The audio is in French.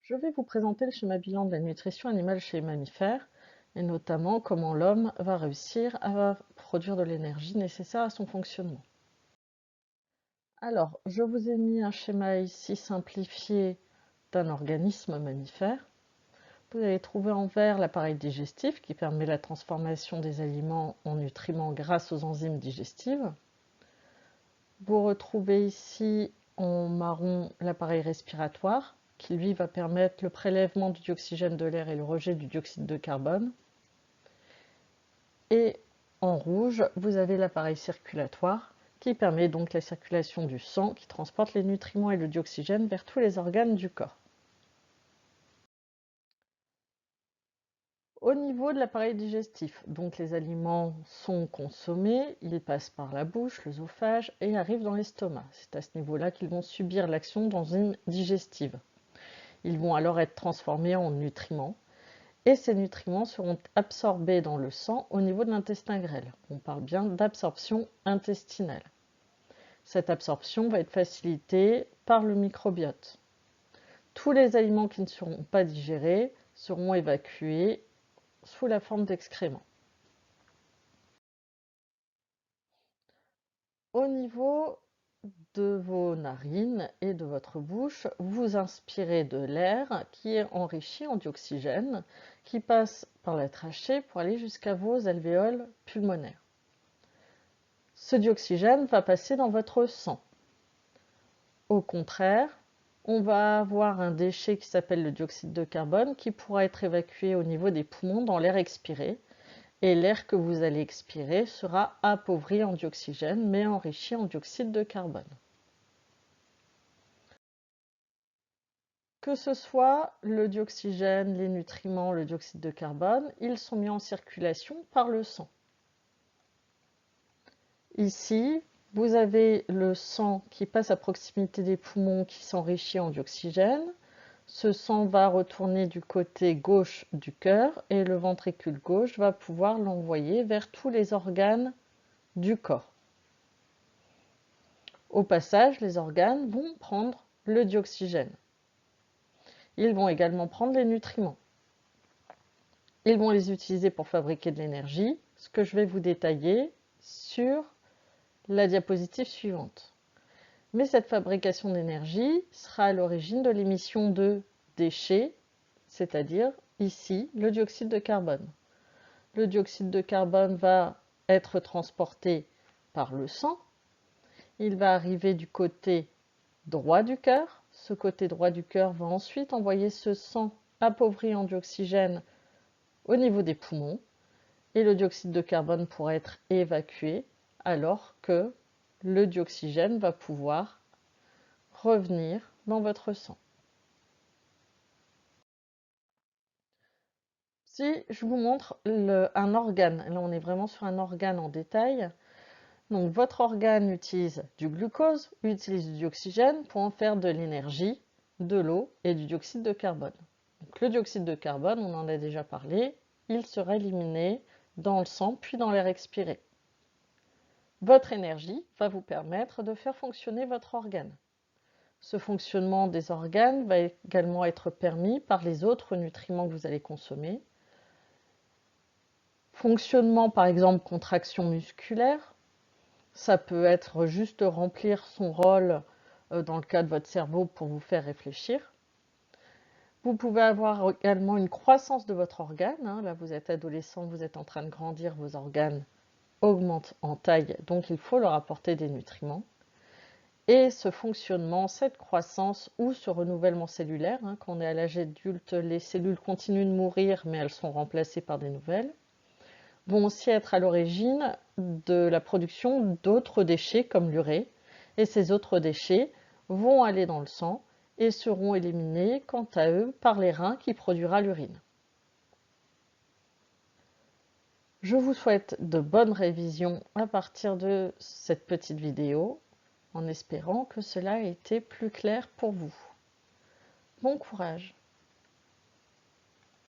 Je vais vous présenter le schéma bilan de la nutrition animale chez les mammifères, et notamment comment l'homme va réussir à produire de l'énergie nécessaire à son fonctionnement. Alors, je vous ai mis un schéma ici simplifié d'un organisme mammifère. Vous allez trouver en vert l'appareil digestif qui permet la transformation des aliments en nutriments grâce aux enzymes digestives. Vous retrouvez ici en marron l'appareil respiratoire qui lui va permettre le prélèvement du dioxygène de l'air et le rejet du dioxyde de carbone. Et en rouge, vous avez l'appareil circulatoire qui permet donc la circulation du sang qui transporte les nutriments et le dioxygène vers tous les organes du corps. Au niveau de l'appareil digestif, donc les aliments sont consommés, ils passent par la bouche, l'œsophage et arrivent dans l'estomac. C'est à ce niveau-là qu'ils vont subir l'action d'enzymes digestives. Ils vont alors être transformés en nutriments et ces nutriments seront absorbés dans le sang au niveau de l'intestin grêle. On parle bien d'absorption intestinale. Cette absorption va être facilitée par le microbiote. Tous les aliments qui ne seront pas digérés seront évacués sous la forme d'excréments. Au niveau de vos narines et de votre bouche, vous inspirez de l'air qui est enrichi en dioxygène, qui passe par la trachée pour aller jusqu'à vos alvéoles pulmonaires. Ce dioxygène va passer dans votre sang. Au contraire, on va avoir un déchet qui s'appelle le dioxyde de carbone qui pourra être évacué au niveau des poumons dans l'air expiré. Et l'air que vous allez expirer sera appauvri en dioxygène mais enrichi en dioxyde de carbone. Que ce soit le dioxygène, les nutriments, le dioxyde de carbone, ils sont mis en circulation par le sang. Ici, vous avez le sang qui passe à proximité des poumons qui s'enrichit en dioxygène. Ce sang va retourner du côté gauche du cœur et le ventricule gauche va pouvoir l'envoyer vers tous les organes du corps. Au passage, les organes vont prendre le dioxygène. Ils vont également prendre les nutriments. Ils vont les utiliser pour fabriquer de l'énergie, ce que je vais vous détailler sur la diapositive suivante. Mais cette fabrication d'énergie sera à l'origine de l'émission de déchets, c'est-à-dire ici le dioxyde de carbone. Le dioxyde de carbone va être transporté par le sang. Il va arriver du côté droit du cœur. Ce côté droit du cœur va ensuite envoyer ce sang appauvri en dioxygène au niveau des poumons et le dioxyde de carbone pourra être évacué alors que le dioxygène va pouvoir revenir dans votre sang. Si je vous montre un organe, là on est vraiment sur un organe en détail. Donc votre organe utilise du glucose, utilise du dioxygène pour en faire de l'énergie, de l'eau et du dioxyde de carbone. Donc le dioxyde de carbone, on en a déjà parlé, il sera éliminé dans le sang puis dans l'air expiré. Votre énergie va vous permettre de faire fonctionner votre organe. Ce fonctionnement des organes va également être permis par les autres nutriments que vous allez consommer. Fonctionnement par exemple contraction musculaire, ça peut être juste remplir son rôle dans le cas de votre cerveau pour vous faire réfléchir. Vous pouvez avoir également une croissance de votre organe. Là, vous êtes adolescent, vous êtes en train de grandir, vos organes augmentent en taille, donc il faut leur apporter des nutriments. Et ce fonctionnement, cette croissance ou ce renouvellement cellulaire, quand on est à l'âge adulte, les cellules continuent de mourir, mais elles sont remplacées par des nouvelles, vont aussi être à l'origine de la production d'autres déchets comme l'urée. Et ces autres déchets vont aller dans le sang et seront éliminés quant à eux par les reins qui produira l'urine. Je vous souhaite de bonnes révisions à partir de cette petite vidéo, en espérant que cela ait été plus clair pour vous. Bon courage!